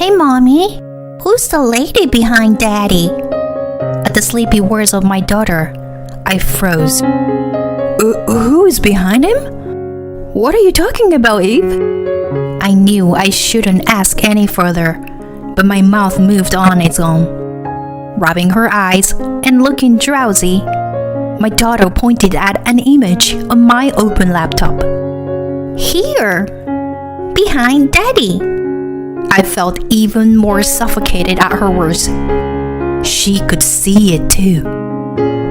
Hey, Mommy, who's the lady behind Daddy? At the sleepy words of my daughter, I froze. Who is behind him? What are you talking about, Eve? I knew I shouldn't ask any further, but my mouth moved on its own. Rubbing her eyes and looking drowsy, my daughter pointed at an image on my open laptop. Here, behind Daddy. I felt even more suffocated at her words. She could see it too.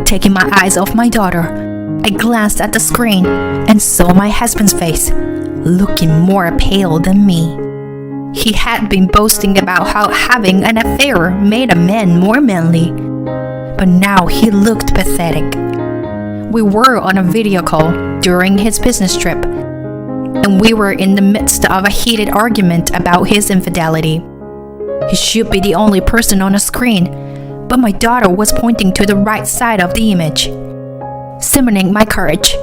Taking my eyes off my daughter, I glanced at the screen and saw my husband's face, looking more pale than me. He had been boasting about how having an affair made a man more manly, but now he looked pathetic. We were on a video call during his business trip, and we were in the midst of a heated argument about his infidelity. He should be the only person on the screen, but my daughter was pointing to the right side of the image. Summoning my courage,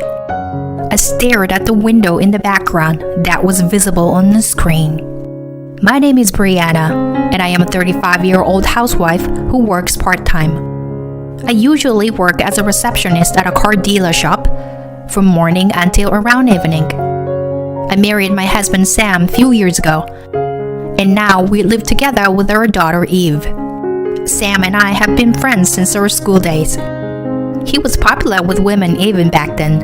I stared at the window in the background that was visible on the screen. My name is Brianna, and I am a 35-year-old housewife who works part-time. I usually work as a receptionist at a car dealer shop from morning until around evening. I married my husband Sam a few years ago, and now we live together with our daughter Eve. Sam and I have been friends since our school days. He was popular with women even back then,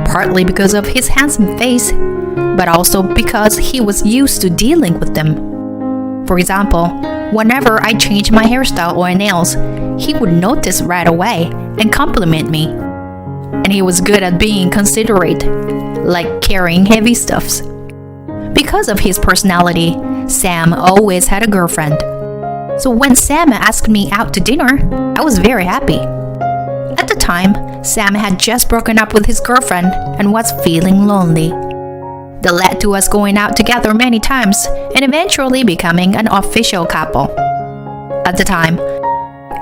partly because of his handsome face, but also because he was used to dealing with them. For example, whenever I changed my hairstyle or nails, he would notice right away and compliment me. And he was good at being considerate, like carrying heavy stuffs. Because of his personality, Sam always had a girlfriend. So when Sam asked me out to dinner, I was very happy. At the time, Sam had just broken up with his girlfriend and was feeling lonely. That led to us going out together many times and eventually becoming an official couple. At the time,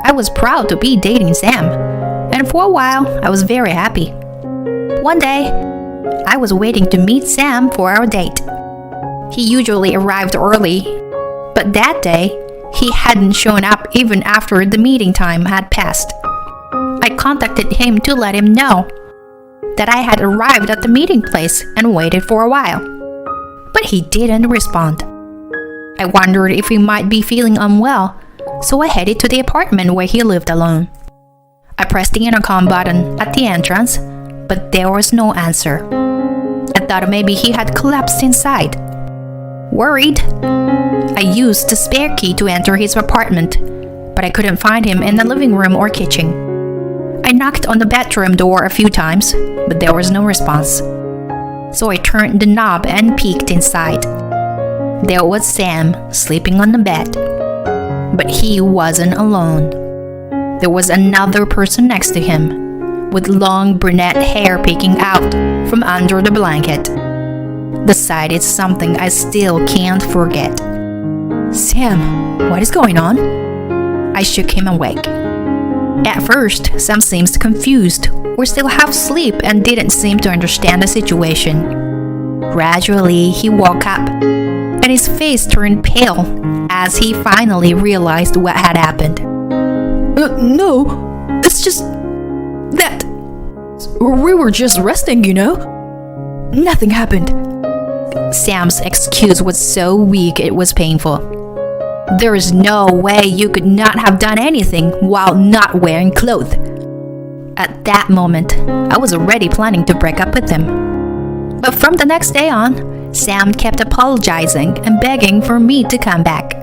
I was proud to be dating Sam, and for a while, I was very happy. One day, I was waiting to meet Sam for our date. He usually arrived early, but that day, he hadn't shown up even after the meeting time had passed. I contacted him to let him know that I had arrived at the meeting place and waited for a while, but he didn't respond. I wondered if he might be feeling unwell, so I headed to the apartment where he lived alone. I pressed the intercom button at the entrance, but there was no answer. I thought maybe he had collapsed inside. Worried, I used the spare key to enter his apartment, but I couldn't find him in the living room or kitchen. I knocked on the bedroom door a few times, but there was no response. So I turned the knob and peeked inside. There was Sam sleeping on the bed, but he wasn't alone. There was another person next to him, with long brunette hair peeking out from under the blanket. The sight is something I still can't forget. Sam, what is going on? I shook him awake. At first, Sam seemed confused or still half asleep and didn't seem to understand the situation. Gradually, he woke up, and his face turned pale as he finally realized what had happened. No, it's just that we were just resting, you know? Nothing happened. Sam's excuse was so weak it was painful. There is no way you could not have done anything while not wearing clothes. At that moment, I was already planning to break up with him. But from the next day on, Sam kept apologizing and begging for me to come back.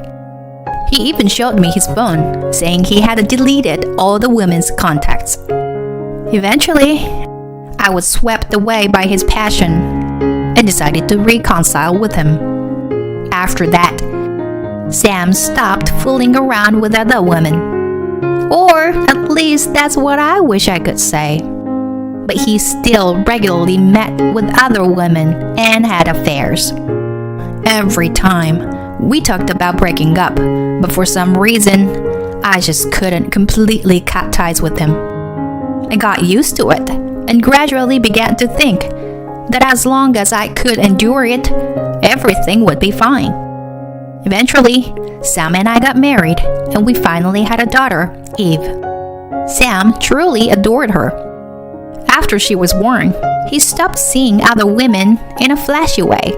He even showed me his phone, saying he had deleted all the women's contacts. Eventually, I was swept away by his passion and decided to reconcile with him. After that, Sam stopped fooling around with other women. Or at least that's what I wish I could say. But he still regularly met with other women and had affairs. Every time, we talked about breaking up, but for some reason, I just couldn't completely cut ties with him. I got used to it and gradually began to think that as long as I could endure it, everything would be fine. Eventually, Sam and I got married, and we finally had a daughter, Eve. Sam truly adored her. After she was born, he stopped seeing other women in a flashy way.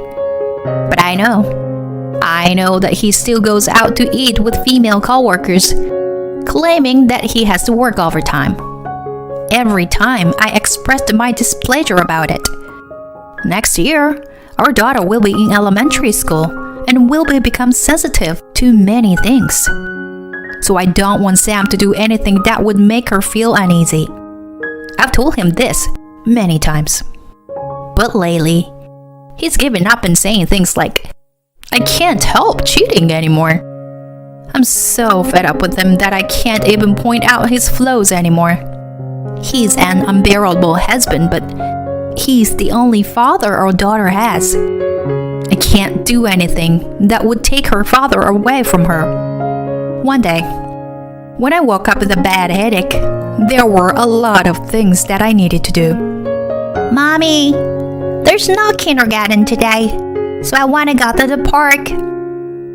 But I know that he still goes out to eat with female coworkers, claiming that he has to work overtime. Every time I expressed my displeasure about it. Next year, our daughter will be in elementary school and will become sensitive to many things. So I don't want Sam to do anything that would make her feel uneasy. I've told him this many times. But lately, he's given up and saying things like, I can't help cheating anymore. I'm so fed up with him that I can't even point out his flaws anymore. He's an unbearable husband, but he's the only father our daughter has. I can't do anything that would take her father away from her. One day, when I woke up with a bad headache, there were a lot of things that I needed to do. Mommy, there's no kindergarten today, so I want to go to the park.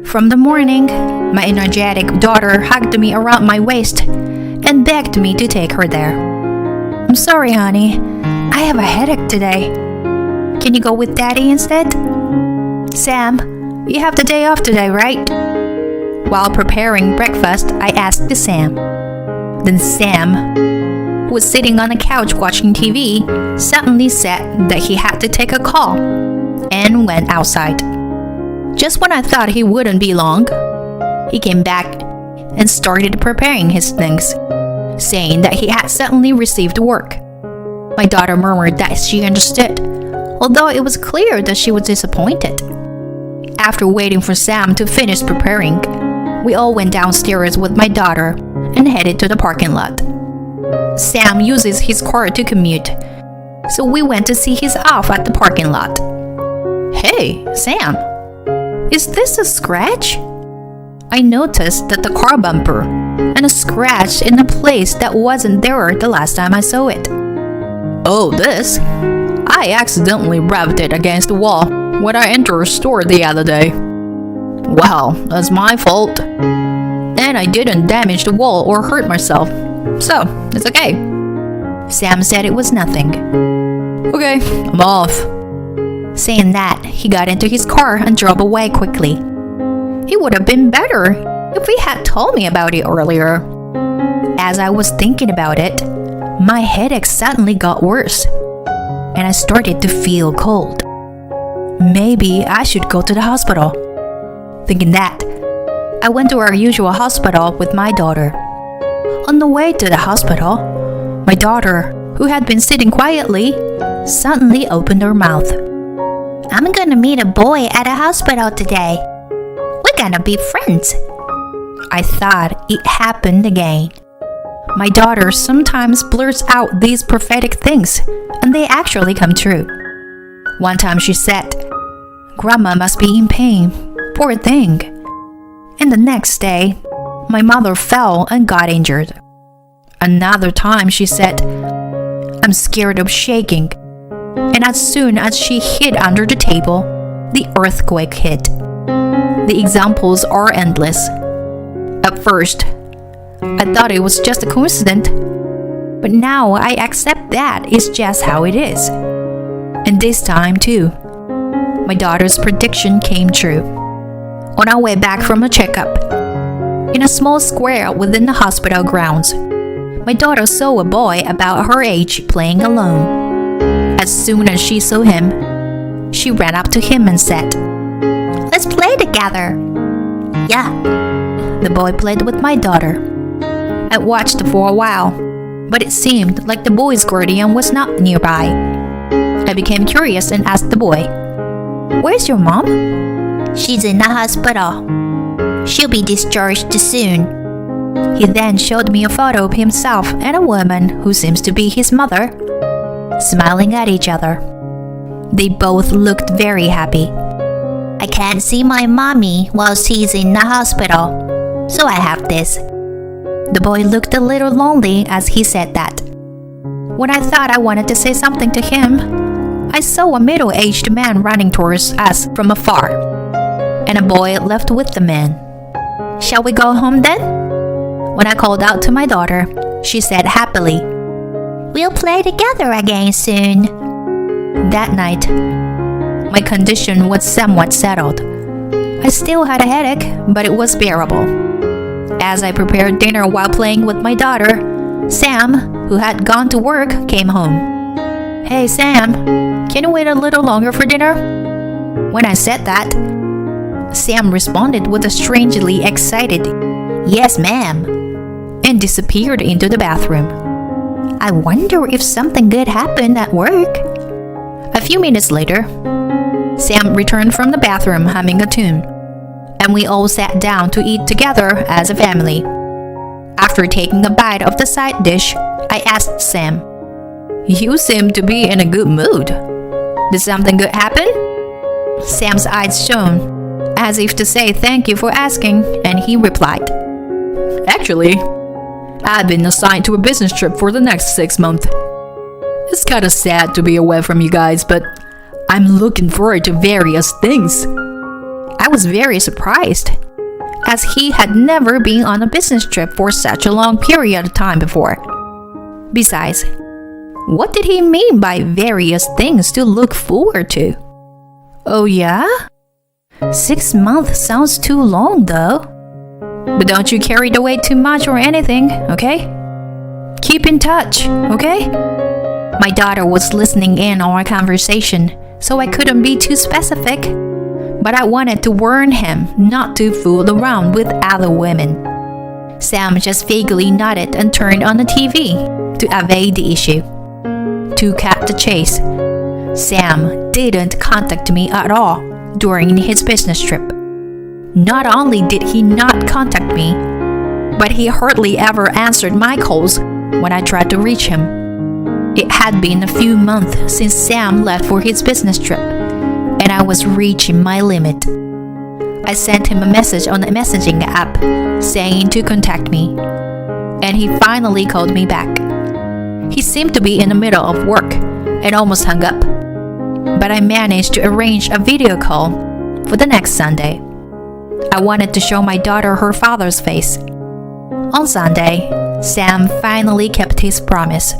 From the morning, my energetic daughter hugged me around my waist and begged me to take her there. I'm sorry, honey. I have a headache today. Can you go with Daddy instead? Sam, you have the day off today, right? While preparing breakfast, I asked Sam. Then Sam, who was sitting on the couch watching TV, suddenly said that he had to take a call and went outside. Just when I thought he wouldn't be long, he came back and started preparing his things, saying that he had suddenly received work. My daughter murmured that she understood, although it was clear that she was disappointed. After waiting for Sam to finish preparing, we all went downstairs with my daughter and headed to the parking lot. Sam uses his car to commute, so we went to see his off at the parking lot. Hey, Sam, is this a scratch? I noticed that the car bumper and a scratch in a place that wasn't there the last time I saw it. Oh, this? I accidentally rubbed it against the wall when I entered a store the other day. Well, that's my fault. And I didn't damage the wall or hurt myself, so it's okay. Sam said it was nothing. Okay, I'm off. Saying that, he got into his car and drove away quickly. It would have been better if he had told me about it earlier. As I was thinking about it, my headache suddenly got worse, and I started to feel cold. Maybe I should go to the hospital. Thinking that, I went to our usual hospital with my daughter. On the way to the hospital, my daughter, who had been sitting quietly, suddenly opened her mouth. I'm gonna meet a boy at a hospital today. We're gonna be friends. I thought it happened again. My daughter sometimes blurts out these prophetic things, and they actually come true. One time she said, Grandma must be in pain, poor thing. And the next day, my mother fell and got injured. Another time she said, I'm scared of shaking. And as soon as she hid under the table, the earthquake hit. The examples are endless. At first, I thought it was just a coincidence, but now I accept that it's just how it is. And this time too, my daughter's prediction came true. On our way back from a checkup, in a small square within the hospital grounds, my daughter saw a boy about her age playing alone. As soon as she saw him, she ran up to him and said, Let's play together. Yeah. The boy played with my daughter. I watched for a while, but it seemed like the boy's guardian was not nearby. I became curious and asked the boy, Where's your mom? She's in the hospital. She'll be discharged soon. He then showed me a photo of himself and a woman who seems to be his mother, smiling at each other. They both looked very happy. I can't see my mommy while she's in the hospital, so I have this. The boy looked a little lonely as he said that. When I thought I wanted to say something to him, I saw a middle-aged man running towards us from afar. and a boy left with the man. Shall we go home then? When I called out to my daughter, she said happily, We'll play together again soon. That night, my condition was somewhat settled. I still had a headache, but it was bearable. As I prepared dinner while playing with my daughter, Sam, who had gone to work, came home. Hey Sam, can you wait a little longer for dinner? When I said that, Sam responded with a strangely excited, Yes, ma'am, and disappeared into the bathroom. I wonder if something good happened at work. A few minutes later, Sam returned from the bathroom humming a tune, and we all sat down to eat together as a family. After taking a bite of the side dish, I asked Sam, You seem to be in a good mood. Did something good happen? Sam's eyes shone, as if to say thank you for asking, and he replied, Actually, I've been assigned to a business trip for the next 6 months. It's kind of sad to be away from you guys, but I'm looking forward to various things. I was very surprised, as he had never been on a business trip for such a long period of time before. Besides, what did he mean by various things to look forward to? Oh yeah? 6 months sounds too long though. But don't you carry the weight too much or anything, okay? Keep in touch, okay? My daughter was listening in on our conversation, so I couldn't be too specific. But I wanted to warn him not to fool around with other women. Sam just vaguely nodded and turned on the TV to evade the issue. To cut the chase, Sam didn't contact me at all during his business trip. Not only did he not contact me, but he hardly ever answered my calls when I tried to reach him. It had been a few months since Sam left for his business trip, and I was reaching my limit. I sent him a message on the messaging app saying to contact me, and he finally called me back. He seemed to be in the middle of work and almost hung up, but I managed to arrange a video call for the next Sunday. I wanted to show my daughter her father's face. On Sunday, Sam finally kept his promise.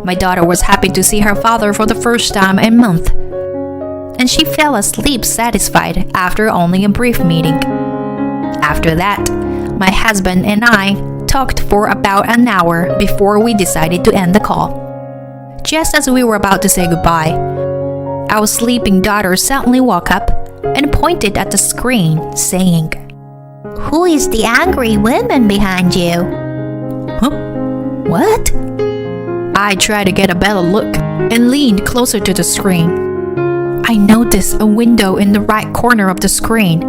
My daughter was happy to see her father for the first time in a month, and she fell asleep satisfied after only a brief meeting. After that, my husband and I talked for about an hour before we decided to end the call. Just as we were about to say goodbye, our sleeping daughter suddenly woke up and pointed at the screen, saying, Who is the angry woman behind you? Huh? What? I tried to get a better look and leaned closer to the screen. I noticed a window in the right corner of the screen,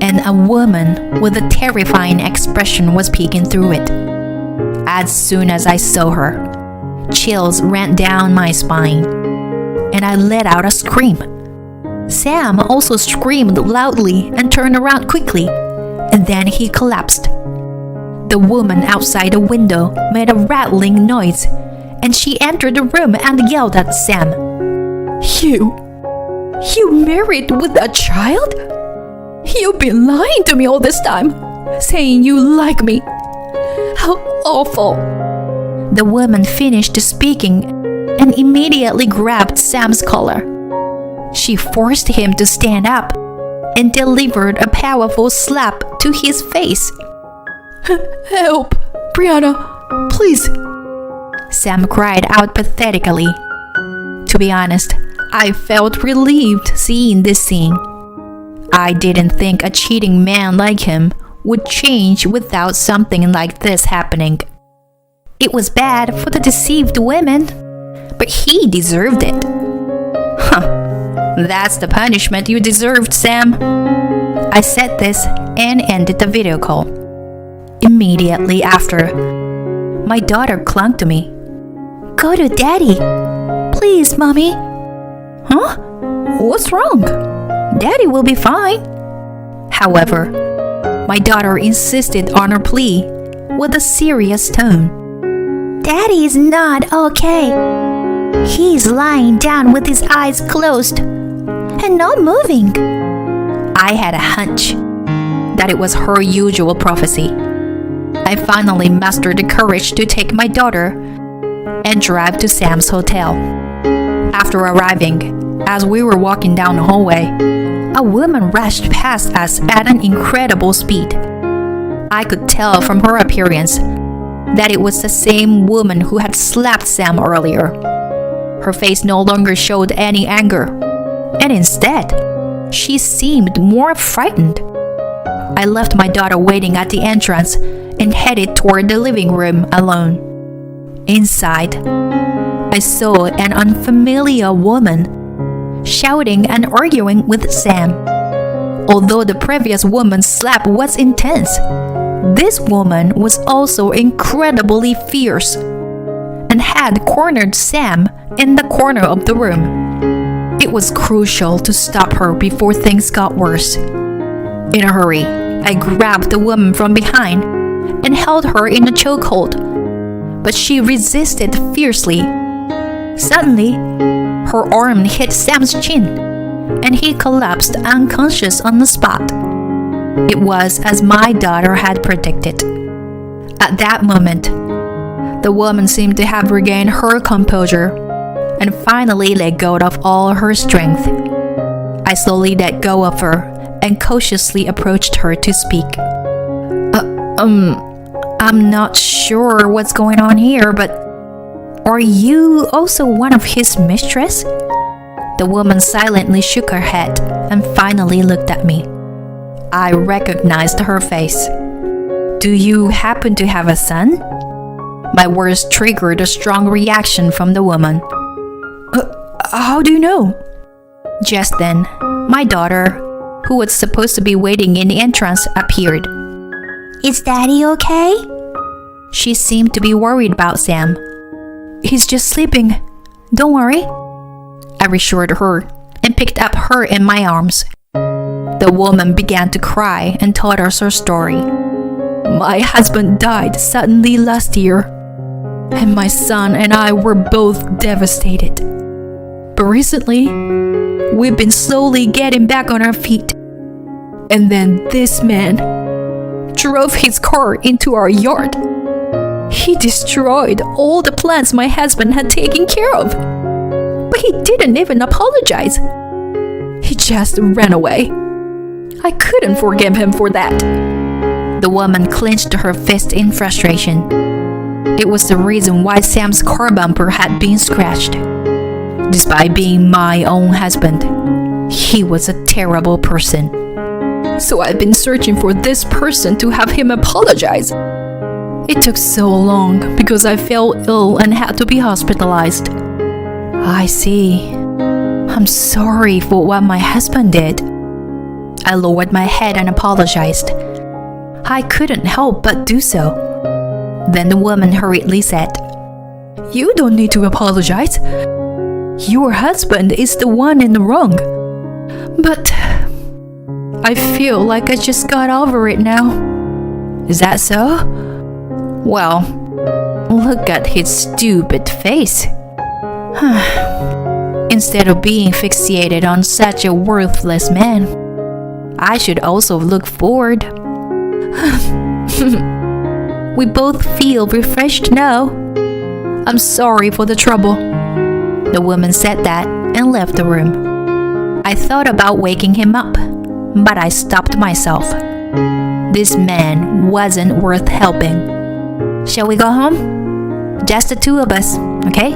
and a woman with a terrifying expression was peeking through it. As soon as I saw her, chills ran down my spine, and I let out a scream. Sam also screamed loudly and turned around quickly, and then he collapsed. The woman outside the window made a rattling noise, and she entered the room and yelled at Sam. You married with a child? You've been lying to me all this time, saying you like me. How awful. The woman finished speaking and immediately grabbed Sam's collar. She forced him to stand up and delivered a powerful slap to his face. Help, Brianna, please. Sam cried out pathetically. To be honest, I felt relieved seeing this scene. I didn't think a cheating man like him would change without something like this happening. It was bad for the deceived women, but he deserved it. That's the punishment you deserved, Sam. I said this and ended the video call. Immediately after, my daughter clung to me. Go to Daddy. Please, Mommy. Huh? What's wrong? Daddy will be fine. However, my daughter insisted on her plea with a serious tone. Daddy is not okay. He's lying down with his eyes closed and not moving. I had a hunch that it was her usual prophecy. I finally mustered the courage to take my daughter and drive to Sam's hotel. After arriving, as we were walking down the hallway, a woman rushed past us at an incredible speed. I could tell from her appearance that it was the same woman who had slapped Sam earlier. Her face no longer showed any anger, and instead, she seemed more frightened. I left my daughter waiting at the entrance and headed toward the living room alone. Inside, I saw an unfamiliar woman shouting and arguing with Sam. Although the previous woman's slap was intense, this woman was also incredibly fierce and had cornered Sam in the corner of the room. It was crucial to stop her before things got worse. In a hurry, I grabbed the woman from behind and held her in a chokehold, but she resisted fiercely. Suddenly, her arm hit Sam's chin, and he collapsed unconscious on the spot. It was as my daughter had predicted. At that moment, the woman seemed to have regained her composure and finally let go of all her strength. I slowly let go of her and cautiously approached her to speak. I'm not sure what's going on here, but are you also one of his mistress? The woman silently shook her head and finally looked at me. I recognized her face. Do you happen to have a son? My words triggered a strong reaction from the woman. How do you know? Just then, my daughter, who was supposed to be waiting in the entrance, appeared. Is Daddy okay? She seemed to be worried about Sam. He's just sleeping. Don't worry. I reassured her and picked up her in my arms. The woman began to cry and told us her story. My husband died suddenly last year, and my son and I were both devastated. But recently, we've been slowly getting back on our feet. And then this man drove his car into our yard. He destroyed all the plants my husband had taken care of. But he didn't even apologize. He just ran away. I couldn't forgive him for that. The woman clenched her fist in frustration. It was the reason why Sam's car bumper had been scratched. Despite being my own husband, he was a terrible person. So I've been searching for this person to have him apologize. It took so long because I fell ill and had to be hospitalized. I see. I'm sorry for what my husband did. I lowered my head and apologized. I couldn't help but do so. Then the woman hurriedly said, You don't need to apologize. Your husband is the one in the wrong. But I feel like I just got over it now. Is that so? Well, look at his stupid face. Instead of being fixated on such a worthless man, I should also look forward. We both feel refreshed now. I'm sorry for the trouble. The woman said that and left the room. I thought about waking him up, but I stopped myself. This man wasn't worth helping. Shall we go home? Just the two of us, okay?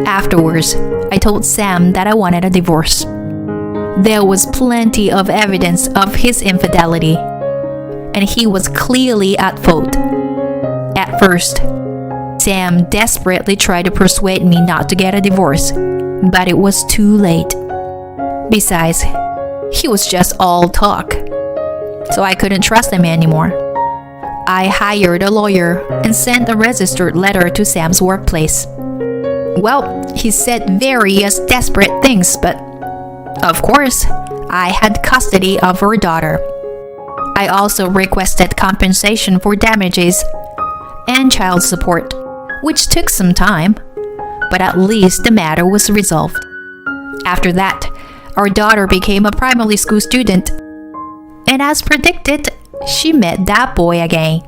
Afterwards, I told Sam that I wanted a divorce. There was plenty of evidence of his infidelity, and he was clearly at fault. At first, Sam desperately tried to persuade me not to get a divorce, but it was too late. Besides, he was just all talk, so I couldn't trust him anymore. I hired a lawyer and sent a registered letter to Sam's workplace. Well, he said various desperate things, but of course, I had custody of her daughter. I also requested compensation for damages and child support, which took some time, but at least the matter was resolved. After that, our daughter became a primary school student And as predicted, she met that boy again.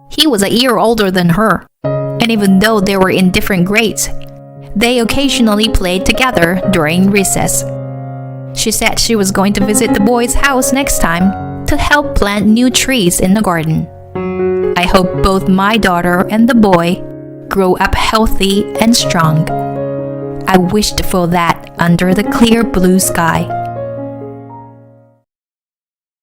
He was a year older than her, and even though they were in different grades, they occasionally played together during recess. She said she was going to visit the boy's house next time to help plant new trees in the garden. I hope both my daughter and the boy grow up healthy and strong. I wished for that under the clear blue sky.